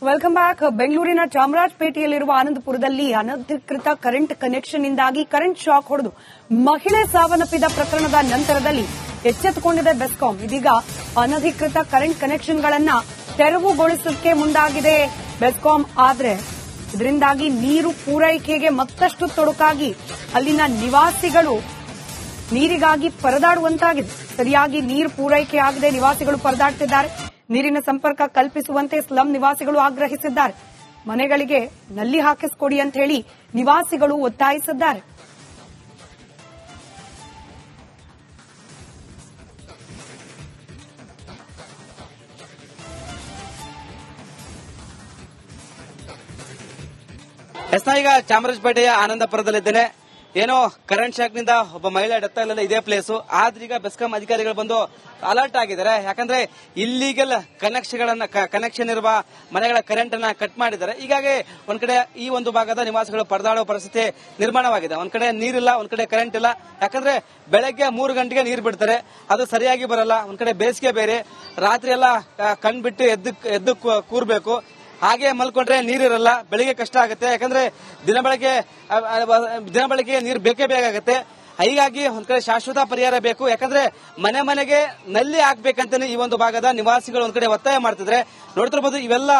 Welcome back. ಬೆಂಗಳೂರಿನ ಚಾಮರಾಜಪೇಟೆಯಲ್ಲಿರುವ ಆನಂದಪುರದಲ್ಲಿ ಅನಧಿಕೃತ current connection ಇಂದಾಗಿ ಕರೆಂಟ್ ಶಾಕ್ ಹೊಡೆದು ಮಹಿಳೆ ಸಾವನ್ನಪ್ಪಿದ ಪ್ರಕರಣದ ನಂತರದಲ್ಲಿ ಎಚ್ಚೆತ್ತುಕೊಂಡಿದೆ ಬೆಸ್ಕಾಂ. ಇದೀಗ ಅನಧಿಕೃತ ಕರೆಂಟ್ ಕನೆಕ್ಷನ್ಗಳನ್ನ ತೆರವುಗೊಳಿಸಕ್ಕೆ ಮುಂದಾಗಿದೆ ಬೆಸ್ಕಾಂ. ಆದ್ರೆ ಇದರಿಂದಾಗಿ ನೀರು ಪೂರೈಕೆಗೆ ಮತ್ತಷ್ಟು ತೊಡಕಾಗಿ ಅಲ್ಲಿನ ನಿವಾಸಿಗಳು ನೀರಿಗಾಗಿ ಪರದಾಡುವಂತಾಗಿದೆ. ಸರಿಯಾಗಿ ನೀರು ಪೂರೈಕೆ ಆಗದೆ ನಿವಾಸಿಗಳು ಪರದಾಡುತ್ತಿದ್ದಾರೆ. ನೀರಿನ ಸಂಪರ್ಕ ಕಲ್ಪಿಸುವಂತೆ ಸ್ಲಂ ನಿವಾಸಿಗಳು ಆಗ್ರಹಿಸಿದ್ದಾರೆ. ಮನೆಗಳಿಗೆ ನಲ್ಲಿ ಹಾಕಿಸಿಕೊಡಿ ಅಂತ ಹೇಳಿ ನಿವಾಸಿಗಳು ಒತ್ತಾಯಿಸಿದ್ದಾರೆ. ಈಗ ಚಾಮರಾಜಪೇಟೆಯ ಆನಂದಪುರದಲ್ಲಿದ್ದೇನೆ. ಏನೋ ಕರೆಂಟ್ ಶಾಕ್ ನಿಂದ ಒಬ್ಬ ಮಹಿಳೆ ಡೆತ್ ಆಗಲಿಲ್ಲ, ಇದೇ ಪ್ಲೇಸು. ಆದ್ರೆ ಈಗ ಬೆಸ್ಕಾಂ ಅಧಿಕಾರಿಗಳು ಬಂದು ಅಲರ್ಟ್ ಆಗಿದ್ದಾರೆ. ಯಾಕಂದ್ರೆ ಇಲ್ಲಿಗಲ್ ಕನೆಕ್ಷನ್ ಇರುವ ಮನೆಗಳ ಕರೆಂಟ್ ಅನ್ನ ಕಟ್ ಮಾಡಿದ್ದಾರೆ. ಹೀಗಾಗಿ ಒಂದ್ ಕಡೆ ಈ ಒಂದು ಭಾಗದ ನಿವಾಸಿಗಳು ಪರದಾಡುವ ಪರಿಸ್ಥಿತಿ ನಿರ್ಮಾಣವಾಗಿದೆ. ಒಂದ್ ಕಡೆ ನೀರಿಲ್ಲ, ಒಂದ್ ಕಡೆ ಕರೆಂಟ್ ಇಲ್ಲ. ಯಾಕಂದ್ರೆ ಬೆಳಗ್ಗೆ 3 ಗಂಟೆಗೆ ನೀರು ಬಿಡ್ತಾರೆ, ಅದು ಸರಿಯಾಗಿ ಬರಲ್ಲ. ಒಂದ್ ಕಡೆ ಬೇಸಿಗೆ ಬೇರೆ, ರಾತ್ರಿ ಎಲ್ಲ ಕಣ್ಬಿಟ್ಟು ಎದ್ದು ಕೂರ್ಬೇಕು. ಹಾಗೆ ಮಲ್ಕೊಂಡ್ರೆ ನೀರಿರಲ್ಲ, ಬೆಳಿಗ್ಗೆ ಕಷ್ಟ ಆಗುತ್ತೆ. ಯಾಕಂದ್ರೆ ದಿನ ಬೆಳಗ್ಗೆ ನೀರು ಬೇಕೇ ಬೇಕಾಗುತ್ತೆ. ಹೀಗಾಗಿ ಒಂದ್ ಕಡೆ ಶಾಶ್ವತ ಪರಿಹಾರ ಬೇಕು. ಯಾಕಂದ್ರೆ ಮನೆಗೆ ನಲ್ಲಿ ಹಾಕ್ಬೇಕಂತಾನೆ ಈ ಒಂದು ಭಾಗದ ನಿವಾಸಿಗಳು ಒಂದ್ ಕಡೆ ಒತ್ತಾಯ ಮಾಡ್ತಿದ್ರೆ ನೋಡ್ತಿರ್ಬೋದು. ಇವೆಲ್ಲ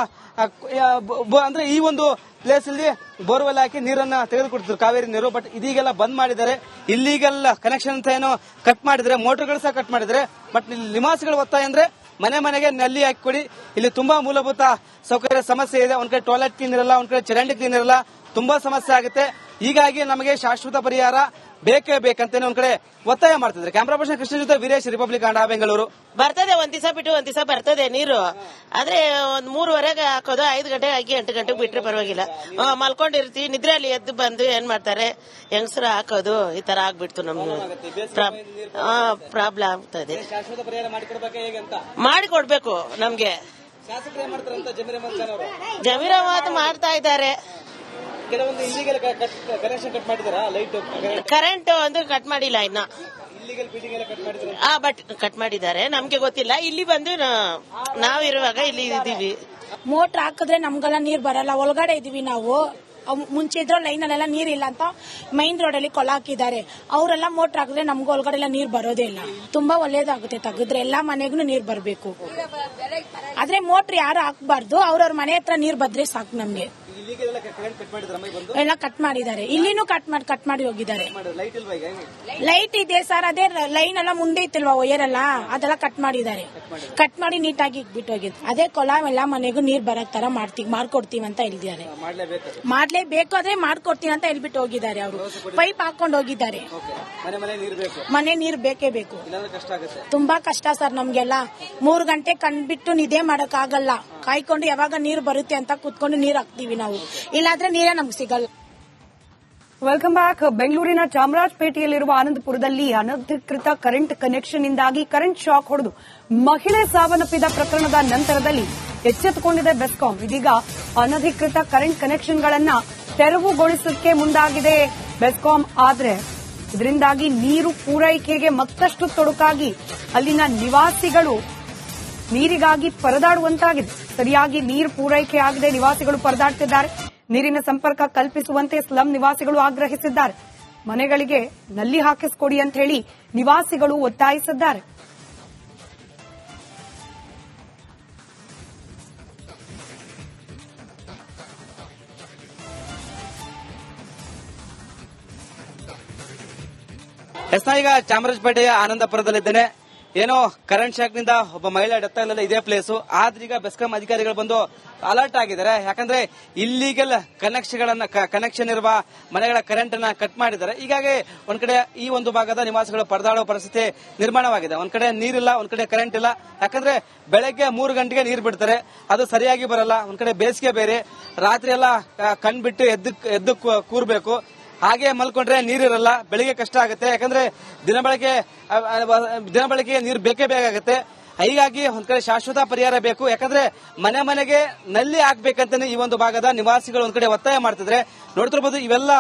ಅಂದ್ರೆ ಈ ಒಂದು ಪ್ಲೇಸ್ ಅಲ್ಲಿ ಬೋರ್ವೆಲ್ ಹಾಕಿ ನೀರನ್ನ ತೆಗೆದುಕೊಡ್ತಿದ್ರು, ಕಾವೇರಿ ನೀರು. ಬಟ್ ಇದೀಗೆಲ್ಲ ಬಂದ್ ಮಾಡಿದ್ದಾರೆ. ಇಲ್ಲಿಗಲ್ ಕನೆಕ್ಷನ್ ಅಂತ ಏನೋ ಕಟ್ ಮಾಡಿದ್ರೆ, ಮೋಟರ್ಗಳು ಸಹ ಕಟ್ ಮಾಡಿದ್ರೆ. ಬಟ್ ನಿವಾಸಿಗಳ ಒತ್ತಾಯ ಅಂದ್ರೆ ಮನೆಗೆ ನಲ್ಲಿ ಹಾಕಿಕೊಡಿ. ಇಲ್ಲಿ ತುಂಬಾ ಮೂಲಭೂತ ಸೌಕರ್ಯ ಸಮಸ್ಯೆ ಇದೆ. ಒಂದ್ ಕಡೆ ಟಾಯ್ಲೆಟ್ ಕ್ಲೀನ್ ಇರಲ್ಲ, ಒಂದ್ ಕಡೆ ಚರಂಡಿ ಕ್ಲೀನ್ ಇರಲ್ಲ, ತುಂಬಾ ಸಮಸ್ಯೆ ಆಗುತ್ತೆ. ಹೀಗಾಗಿ ನಮಗೆ ಶಾಶ್ವತ ಪರಿಹಾರ ಬೇಕೇ ಬೇಕಂತಾನೆ ಒಂದ್ ಕಡೆ ಒತ್ತಾಯ ಮಾಡ್ತಿದ್ರೆ. ಕ್ಯಾಮ್ರಾ ಪರ್ಸನ್ ಕೃಷ್ಣ ಜೊತೆ ವೀರೇಶ್, ರಿಪಬ್ಲಿಕ್ ಕನ್ನಡ, ಬೆಂಗಳೂರು. ಬರ್ತದೆ ಒಂದ್ ದಿವಸ ಬಿಟ್ಟು ಒಂದ್ ದಿವಸ ಬರ್ತದೆ ನೀರು. ಆದ್ರೆ ಒಂದ್ 3:30ಗೆ ಹಾಕೋದು, 5 ಗಂಟೆ ಆಗಿ 8 ಗಂಟೆಗೆ ಬಿಟ್ರೆ ಪರವಾಗಿಲ್ಲ. ಮಲ್ಕೊಂಡಿರ್ತೀವಿ, ನಿದ್ರೆಯಲ್ಲಿ ಎದ್ದು ಬಂದು ಏನ್ ಮಾಡ್ತಾರೆ ಹೆಂಗಸರು ಹಾಕೋದು. ಈ ತರ ಆಗ್ಬಿಡ್ತು ನಮ್ಗೆ ಪ್ರಾಬ್ಲಮ್ ಆಗ್ತದೆ. ಮಾಡಿಕೊಡ್ಬೇಕು ನಮ್ಗೆ. ಜಮೀರ್ ಅಹಮದ್ ಮಾಡ್ತಾ ಇದ್ದಾರೆ. ಕರೆಂಟ್ ಒಂದು ಕಟ್ ಮಾಡಿಲ್ಲ ಇನ್ನ, ಬಟ್ ಕಟ್ ಮಾಡಿದ್ದಾರೆ. ನಮ್ಗೆ ಗೊತ್ತಿಲ್ಲ. ಇಲ್ಲಿ ಬಂದು ನಾವಿರುವಾಗ ಇಲ್ಲಿ ಇದ್ದೀವಿ. ಮೋಟರ್ ಹಾಕಿದ್ರೆ ನಮ್ಗೆಲ್ಲ ನೀರ್ ಬರಲ್ಲ. ಒಳಗಡೆ ಇದೀವಿ ನಾವು. ಮುಂಚೆ ಇದ್ರು ಲೈನ್ ಅಲ್ಲೆಲ್ಲ ನೀರಿಲ್ಲ ಅಂತ ಮೈನ್ ರೋಡ್ ಅಲ್ಲಿ ಕೊಲ ಹಾಕಿದ್ದಾರೆ. ಅವರೆಲ್ಲ ಮೋಟರ್ ಹಾಕಿದ್ರೆ ನಮ್ಗೆ ಒಳಗಡೆ ಎಲ್ಲ ನೀರ್ ಬರೋದೇ ಇಲ್ಲ. ತುಂಬಾ ಒಳ್ಳೇದಾಗುತ್ತೆ. ತೆಗೆದ್ರೆ ಎಲ್ಲಾ ಮನೆಗೂ ನೀರ್ ಬರಬೇಕು. ಆದ್ರೆ ಮೋಟರ್ ಯಾರು ಹಾಕ್ಬಾರ್ದು. ಅವ್ರವ್ರ ಮನೆ ಹತ್ರ ನೀರ್ ಬಂದ್ರೆ ಸಾಕು ನಮ್ಗೆ. ಎಲ್ಲ ಕಟ್ ಮಾಡಿದ್ದಾರೆ. ಇಲ್ಲಿನೂ ಕಟ್ ಮಾಡಿ ಹೋಗಿದ್ದಾರೆ. ಲೈಟ್ ಇದೆ ಸರ್, ಅದೇ ಲೈನ್ ಎಲ್ಲ ಮುಂದೆ ಇತ್ತಿಲ್ವಾ ವೈರ್ ಎಲ್ಲ, ಅದೆಲ್ಲ ಕಟ್ ಮಾಡಿದ್ದಾರೆ. ಕಟ್ ಮಾಡಿ ನೀಟಾಗಿ ಬಿಟ್ಟು ಹೋಗಿದ್ರು. ಅದೇ ಕೊಲ ಎಲ್ಲ ಮನೆಗೂ ನೀರ್ ಬರಕ್ ತರ ಮಾಡ್ಕೊಡ್ತೀವಿ ಅಂತ ಹೇಳಿದ್ದಾರೆ. ಮಾಡ್ಲೇಬೇಕು, ಆದ್ರೆ ಮಾಡ್ಕೊಡ್ತೀನಿ ಅಂತ ಹೇಳ್ಬಿಟ್ಟು ಹೋಗಿದ್ದಾರೆ. ಅವರು ಪೈಪ್ ಹಾಕೊಂಡು ಹೋಗಿದ್ದಾರೆ. ಮನೆ ನೀರ್ ಬೇಕೇ ಬೇಕು. ತುಂಬಾ ಕಷ್ಟ ಸರ್ ನಮ್ಗೆಲ್ಲ. 3 ಗಂಟೆ ಕಂಡ್ಬಿಟ್ಟು ನಿದ್ದೆ ಮಾಡಕ್ ಆಗಲ್ಲ. ಕಾಯ್ಕೊಂಡು ಯಾವಾಗ ನೀರು ಬರುತ್ತೆ ಅಂತ ಕೂತ್ಕೊಂಡು ನೀರ್ ಹಾಕ್ತಿವಿ ನಾವು. ಇಲ್ಲಾಂದ್ರೆ ನೀರೇ ನಮ್ಗೆ ಸಿಗಲ್ಲ. Welcome back. ಬೆಂಗಳೂರಿನ ಚಾಮರಾಜಪೇಟೆಯಲ್ಲಿರುವ ಆನಂದಪುರದಲ್ಲಿ ಅನಧಿಕೃತ ಕರೆಂಟ್ ಕನೆಕ್ಷನ್ ಇಂದಾಗಿ ಕರೆಂಟ್ ಶಾಕ್ ಹೊಡೆದು ಮಹಿಳೆ ಸಾವನ್ನಪ್ಪಿದ ಪ್ರಕರಣದ ನಂತರದಲ್ಲಿ ಎಚ್ಚೆತ್ತುಕೊಂಡಿದೆ ಬೆಸ್ಕಾಂ. ಇದೀಗ ಅನಧಿಕೃತ ಕರೆಂಟ್ ಕನೆಕ್ಷನ್ಗಳನ್ನ ತೆರವುಗೊಳಿಸಕ್ಕೆ ಮುಂದಾಗಿದೆ ಬೆಸ್ಕಾಂ. ಆದ್ರೆ ಇದರಿಂದಾಗಿ ನೀರು ಪೂರೈಕೆಗೆ ಮತ್ತಷ್ಟು ತೊಡಕಾಗಿ ಅಲ್ಲಿನ ನಿವಾಸಿಗಳು ನೀರಿಗಾಗಿ ಪರದಾಡುವಂತಾಗಿದೆ. ಸರಿಯಾಗಿ ನೀರು ಪೂರೈಕೆ ಆಗದೆ ನಿವಾಸಿಗಳು ಪರದಾಡುತ್ತಿದ್ದಾರೆ. ನೀರಿನ ಸಂಪರ್ಕ ಕಲ್ಪಿಸುವಂತೆ ಸ್ಲಂ ನಿವಾಸಿಗಳು ಆಗ್ರಹಿಸಿದ್ದಾರೆ. ಮನೆಗಳಿಗೆ ನಲ್ಲಿ ಹಾಕಿಸಿಕೊಡಿ ಅಂತ ಹೇಳಿ ನಿವಾಸಿಗಳು ಒತ್ತಾಯಿಸಿದ್ದಾರೆ. ಈಗ ಚಾಮರಾಜಪೇಟೆಯ ಆನಂದಪುರದಲ್ಲಿದ್ದೇನೆ. ಏನೋ ಕರೆಂಟ್ ಶಾಕ್ ನಿಂದ ಒಬ್ಬ ಮಹಿಳೆ ಡೆತ್ ಆಗಲಿಲ್ಲ, ಇದೇ ಪ್ಲೇಸು. ಆದ್ರೆ ಈಗ ಬೆಸ್ಕಾಂ ಅಧಿಕಾರಿಗಳು ಬಂದು ಅಲರ್ಟ್ ಆಗಿದ್ದಾರೆ. ಯಾಕಂದ್ರೆ ಇಲ್ಲಿಗಲ್ ಕನೆಕ್ಷನ್ ಇರುವ ಮನೆಗಳ ಕರೆಂಟ್ ಅನ್ನ ಕಟ್ ಮಾಡಿದ್ದಾರೆ. ಹೀಗಾಗಿ ಒಂದ್ ಕಡೆ ಈ ಒಂದು ಭಾಗದ ನಿವಾಸಿಗಳು ಪರದಾಡುವ ಪರಿಸ್ಥಿತಿ ನಿರ್ಮಾಣವಾಗಿದೆ. ಒಂದ್ ಕಡೆ ನೀರಿಲ್ಲ, ಒಂದ್ ಕಡೆ ಕರೆಂಟ್ ಇಲ್ಲ. ಯಾಕಂದ್ರೆ ಬೆಳಗ್ಗೆ 3 ಗಂಟೆಗೆ ನೀರು ಬಿಡ್ತಾರೆ, ಅದು ಸರಿಯಾಗಿ ಬರಲ್ಲ. ಒಂದ್ ಕಡೆ ಬೇಸಿಗೆ ಬೇರೆ, ರಾತ್ರಿ ಎಲ್ಲ ಕಣ್ಬಿಟ್ಟು ಎದ್ದು ಕೂರ್ಬೇಕು. ಹಾಗೆ ಮಲ್ಕೊಂಡ್ರೆ ನೀರಿರಲ್ಲ, ಬೆಳಿಗ್ಗೆ ಕಷ್ಟ ಆಗುತ್ತೆ. ಯಾಕಂದ್ರೆ ದಿನ ಬೆಳಗ್ಗೆ ನೀರು ಬೇಕೇ ಬೇಕಾಗುತ್ತೆ. ಹೀಗಾಗಿ ಒಂದ್ ಕಡೆ ಶಾಶ್ವತ ಪರಿಹಾರ ಬೇಕು. ಯಾಕಂದ್ರೆ ಮನೆಗೆ ನಲ್ಲಿ ಹಾಕ್ಬೇಕಂತಾನೆ ಈ ಒಂದು ಭಾಗದ ನಿವಾಸಿಗಳು ಒಂದ್ ಕಡೆ ಒತ್ತಾಯ ಮಾಡ್ತಿದ್ರೆ ನೋಡ್ತಿರ್ಬೋದು. ಇವೆಲ್ಲ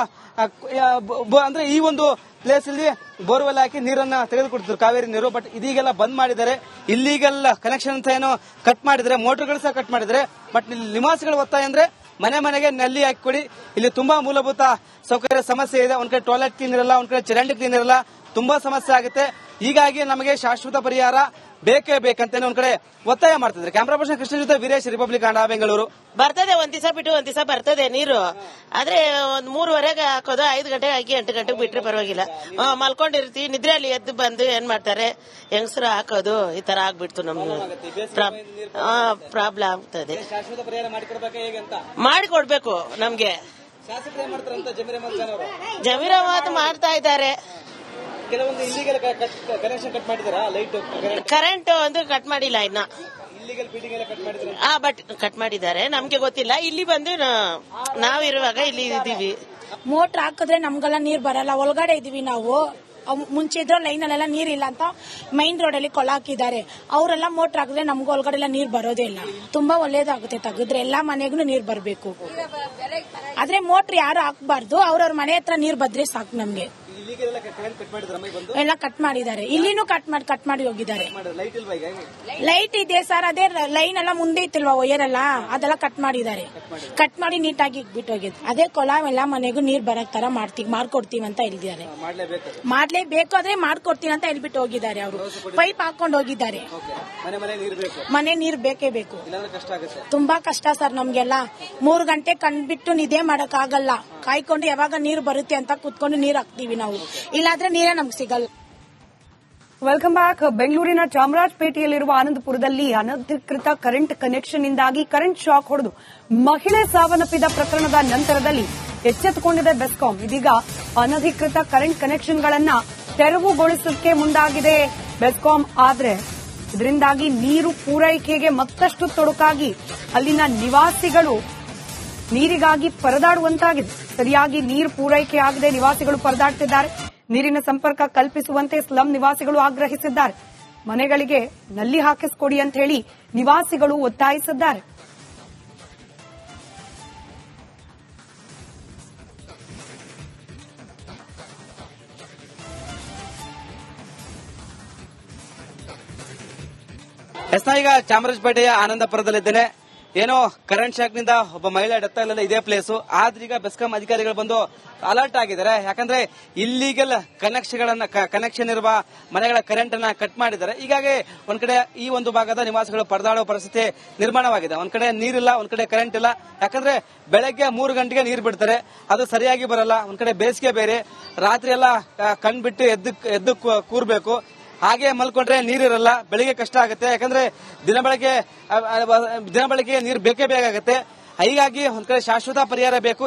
ಅಂದ್ರೆ ಈ ಒಂದು ಪ್ಲೇಸ್ ಇಲ್ಲಿ ಬೋರ್ವೆಲ್ ಹಾಕಿ ನೀರನ್ನ ತೆಗೆದುಕೊಡ್ತಿದ್ರು ಕಾವೇರಿ ನೀರು. ಬಟ್ ಇದೀಗೆಲ್ಲ ಬಂದ್ ಮಾಡಿದ್ದಾರೆ. ಇಲ್ಲಿಗೆಲ್ಲ ಕನೆಕ್ಷನ್ ಅಂತ ಏನೋ ಕಟ್ ಮಾಡಿದ್ರೆ, ಮೋಟರ್ಗಳು ಸಹ ಕಟ್ ಮಾಡಿದ್ರೆ. ಬಟ್ ಇಲ್ಲಿ ನಿವಾಸಿಗಳ ಒತ್ತಾಯ ಅಂದ್ರೆ ಮನೆ ಮನೆಗೆ ನಲ್ಲಿ ಹಾಕಿಕೊಡಿ. ಇಲ್ಲಿ ತುಂಬಾ ಮೂಲಭೂತ ಸೌಕರ್ಯ ಸಮಸ್ಯೆ ಇದೆ. ಒಂದ್ ಕಡೆ ಟಾಯ್ಲೆಟ್ ಕ್ಲೀನ್ ಇರಲ್ಲ, ಒಂದ್ ಕಡೆ ಚರಂಡಿ ಕ್ಲೀನ್ ಇರಲ್ಲ, ತುಂಬಾ ಸಮಸ್ಯೆ ಆಗುತ್ತೆ. ಹೀಗಾಗಿ ನಮಗೆ ಶಾಶ್ವತ ಪರಿಹಾರ ಬೇಕೇ ಬೇಕಂತ ಒಂದ್ ಕಡೆ ಒತ್ತಾಯ ಮಾಡ್ತಿದ್ದಾರೆ. ಕ್ಯಾಮ್ರಾ ಪರ್ಸನ್ ಕೃಷ್ಣ ಜೊತೆ ವೀರೇಶ್, ರಿಪಬ್ಲಿಕ್ ಕನ್ನಡ, ಬೆಂಗಳೂರು. ಬರ್ತದೆ ಒಂದ್ ದಿವಸ ಬಿಟ್ಟು ಒಂದ್ ದಿವಸ ಬರ್ತದೆ ನೀರು. ಆದ್ರೆ ಒಂದ್ 3:30ಗೆ ಹಾಕೋದು, 5 ಗಂಟೆಗೆ ಹಾಕಿ 8 ಗಂಟೆಗೆ ಬಿಟ್ರೆ ಪರವಾಗಿಲ್ಲ. ಮಲ್ಕೊಂಡಿರ್ತೀವಿ, ನಿದ್ರೆಯಲ್ಲಿ ಎದ್ದು ಬಂದು ಏನ್ ಮಾಡ್ತಾರೆ ಹೆಂಗಸರು ಹಾಕೋದು, ಈ ತರ ಆಗ್ಬಿಡ್ತು. ನಮ್ಗೆ ಪ್ರಾಬ್ಲಮ್ ಆಗ್ತದೆ. ಶಾಶ್ವತ ಪರಿಹಾರ ಮಾಡಿಕೊಡ್ಬೇಕಾ ಹೇಗೆ ಅಂತ ಮಾಡಿಕೊಡ್ಬೇಕು ನಮ್ಗೆ. ಶಾಸಕರು ಏನ್ ಮಾಡ್ತಾರಂತ ಜಮೀರ್ ಅಹಮದ್ ಖಾನ್ ಅವರು? ಜಮೀರ್ ಅಹಮದ್ ಮಾಡ್ತಾ ಇದ್ದಾರೆ. ಕೆಲವೊಂದು ಇಲ್ಲಿಗೆಲ್ಲ ಕನೆಕ್ಷನ್ ಕಟ್ ಮಾಡಿದಾರ, ಲೈಟ್ ಕರೆಂಟ್ ಒಂದು ಕಟ್ ಮಾಡಿಲ್ಲ ಇನ್ನ. ಇಲ್ಲಿಗಲ್ ಫೀಡಿಂಗ್ ಎಲ್ಲ ಕಟ್ ಮಾಡಿದ್ರೆ ಬಟ್ ಕಟ್ ಮಾಡಿದ್ದಾರೆ, ನಮ್ಗೆ ಗೊತ್ತಿಲ್ಲ. ಇಲ್ಲಿ ಬಂದು ನಾವಿರುವಾಗ ಇಲ್ಲಿ ಇದೀವಿ. ಮೋಟ್ರ್ ಹಾಕಿದ್ರೆ ನಮ್ಗೆಲ್ಲ ನೀರ್ ಬರಲ್ಲ, ಒಳಗಡೆ ಇದೀವಿ ನಾವು. ಮುಂಚೆ ಇದ್ರು ಲೈನ್ ಅಲ್ಲೆಲ್ಲ ನೀರಿಲ್ಲ ಅಂತ ಮೈನ್ ರೋಡ್ ಅಲ್ಲಿ ಕೊಳ ಹಾಕಿದ್ದಾರೆ. ಅವರೆಲ್ಲ ಮೋಟ್ರ್ ಹಾಕಿದ್ರೆ ನಮ್ಗೆ ಒಳಗಡೆ ಎಲ್ಲ ನೀರ್ ಬರೋದೇ ಇಲ್ಲ. ತುಂಬಾ ಒಳ್ಳೇದಾಗುತ್ತೆ, ತೆಗೆದ್ರೆ ಎಲ್ಲಾ ಮನೆಗೂ ನೀರ್ ಬರಬೇಕು. ಆದ್ರೆ ಮೋಟ್ರ್ ಯಾರು ಹಾಕ್ಬಾರ್ದು, ಅವ್ರವ್ರ ಮನೆ ಹತ್ರ ನೀರ್ ಬಂದ್ರೆ ಸಾಕು ನಮ್ಗೆ. ಎಲ್ಲ ಕಟ್ ಮಾಡಿದ್ದಾರೆ, ಇಲ್ಲಿನೂ ಕಟ್ ಮಾಡಿ ಹೋಗಿದ್ದಾರೆ. ಲೈಟ್ ಇದೆ ಸರ್, ಅದೇ ಲೈನ್ ಎಲ್ಲ ಮುಂದೆ ಇತ್ತಿಲ್ವಾ ವೈರ್ ಎಲ್ಲ, ಅದೆಲ್ಲ ಕಟ್ ಮಾಡಿದ್ದಾರೆ. ಕಟ್ ಮಾಡಿ ನೀಟಾಗಿ ಬಿಟ್ಟು ಹೋಗಿದ್ದು. ಅದೇ ಕೊಳ ಎಲ್ಲ ಮನೆಗೂ ನೀರ್ ಬರಕ್ ತರ ಮಾಡ್ಕೊಡ್ತೀವಿ ಅಂತ ಹೇಳಿದ್ದಾರೆ. ಮಾಡ್ಲೇಬೇಕು, ಆದ್ರೆ ಮಾಡ್ಕೊಡ್ತೀನಿ ಅಂತ ಹೇಳ್ಬಿಟ್ಟು ಹೋಗಿದ್ದಾರೆ. ಅವರು ಪೈಪ್ ಹಾಕೊಂಡು ಹೋಗಿದ್ದಾರೆ. ಮನೆ ನೀರ್ ಬೇಕೇ ಬೇಕು. ತುಂಬಾ ಕಷ್ಟ ಸರ್ ನಮ್ಗೆಲ್ಲ. 3 ಗಂಟೆ ಕಂಡ್ಬಿಟ್ಟು ನಿದ್ದೆ ಮಾಡಕ್ ಆಗಲ್ಲ. ಕಾಯ್ಕೊಂಡು ಯಾವಾಗ ನೀರು ಬರುತ್ತೆ ಅಂತ ಕುತ್ಕೊಂಡು ನೀರ್ ಹಾಕ್ತಿವಿ ನಾವು, ಇಲ್ಲಾಂದ್ರೆ ನೀರೇ ನಮ್ಗೆ ಸಿಗಲ್ಲ. Welcome back. ಬೆಂಗಳೂರಿನ ಚಾಮರಾಜಪೇಟೆಯಲ್ಲಿರುವ ಆನಂದಪುರದಲ್ಲಿ ಅನಧಿಕೃತ ಕರೆಂಟ್ ಕನೆಕ್ಷನ್ ಇಂದಾಗಿ ಕರೆಂಟ್ ಶಾಕ್ ಹೊಡೆದು ಮಹಿಳೆ ಸಾವನ್ನಪ್ಪಿದ ಪ್ರಕರಣದ ನಂತರದಲ್ಲಿ ಎಚ್ಚೆತ್ತುಕೊಂಡಿದೆ ಬೆಸ್ಕಾಂ. ಇದೀಗ ಅನಧಿಕೃತ ಕರೆಂಟ್ ಕನೆಕ್ಷನ್ಗಳನ್ನ ತೆರವುಗೊಳಿಸಕ್ಕೆ ಮುಂದಾಗಿದೆ ಬೆಸ್ಕಾಂ. ಆದ್ರೆ ಇದರಿಂದಾಗಿ ನೀರು ಪೂರೈಕೆಗೆ ಮತ್ತಷ್ಟು ತೊಡಕಾಗಿ ಅಲ್ಲಿನ ನಿವಾಸಿಗಳು ನೀರಿಗಾಗಿ ಪರದಾಡುವಂತಾಗಿದೆ. ಸರಿಯಾಗಿ ನೀರು ಪೂರೈಕೆ ಆಗದೆ ನಿವಾಸಿಗಳು ಪರದಾಡ್ತಿದ್ದಾರೆ. ನೀರಿನ ಸಂಪರ್ಕ ಕಲ್ಪಿಸುವಂತೆ ಸ್ಲಂ ನಿವಾಸಿಗಳು ಆಗ್ರಹಿಸಿದ್ದಾರೆ. ಮನೆಗಳಿಗೆ ನಲ್ಲಿ ಹಾಕಿಸಿಕೊಡಿ ಅಂತ ಹೇಳಿ ನಿವಾಸಿಗಳು ಒತ್ತಾಯಿಸಿದ್ದಾರೆ. ಈಗ ಚಾಮರಾಜಪೇಟೆಯ ಆನಂದಪುರದಲ್ಲಿದ್ದೇನೆ. ಏನೋ ಕರೆಂಟ್ ಶಾಕ್ ನಿಂದ ಒಬ್ಬ ಮಹಿಳೆ ಡೆತ್ ಆಗಲಿಲ್ಲ, ಇದೇ ಪ್ಲೇಸು. ಆದ್ರೀಗ ಬೆಸ್ಕಾಂ ಅಧಿಕಾರಿಗಳು ಬಂದು ಅಲರ್ಟ್ ಆಗಿದ್ದಾರೆ. ಯಾಕಂದ್ರೆ ಇಲ್ಲಿಗಲ್ ಕನೆಕ್ಷನ್ ಇರುವ ಮನೆಗಳ ಕರೆಂಟ್ ಅನ್ನ ಕಟ್ ಮಾಡಿದ್ದಾರೆ. ಹೀಗಾಗಿ ಒಂದ್ ಕಡೆ ಈ ಒಂದು ಭಾಗದ ನಿವಾಸಿಗಳು ಪರದಾಡುವ ಪರಿಸ್ಥಿತಿ ನಿರ್ಮಾಣವಾಗಿದೆ. ಒಂದ್ ಕಡೆ ನೀರಿಲ್ಲ, ಒಂದ್ ಕಡೆ ಕರೆಂಟ್ ಇಲ್ಲ. ಯಾಕಂದ್ರೆ ಬೆಳಗ್ಗೆ 3 ಗಂಟೆಗೆ ನೀರು ಬಿಡ್ತಾರೆ, ಅದು ಸರಿಯಾಗಿ ಬರಲ್ಲ. ಒಂದ್ ಕಡೆ ಬೇಸಿಗೆ ಬೇರೆ, ರಾತ್ರಿ ಎಲ್ಲ ಕಣ್ಬಿಟ್ಟು ಎದ್ದು ಕೂರ್ಬೇಕು. ಹಾಗೆ ಮಲ್ಕೊಂಡ್ರೆ ನೀರಿರಲ್ಲ, ಬೆಳಿಗ್ಗೆ ಕಷ್ಟ ಆಗುತ್ತೆ. ಯಾಕಂದ್ರೆ ದಿನ ಬೆಳಗ್ಗೆ ನೀರು ಬೇಕೇ ಬೇಕಾಗುತ್ತೆ. ಹೀಗಾಗಿ ಒಂದ್ ಕಡೆ ಶಾಶ್ವತ ಪರಿಹಾರ ಬೇಕು.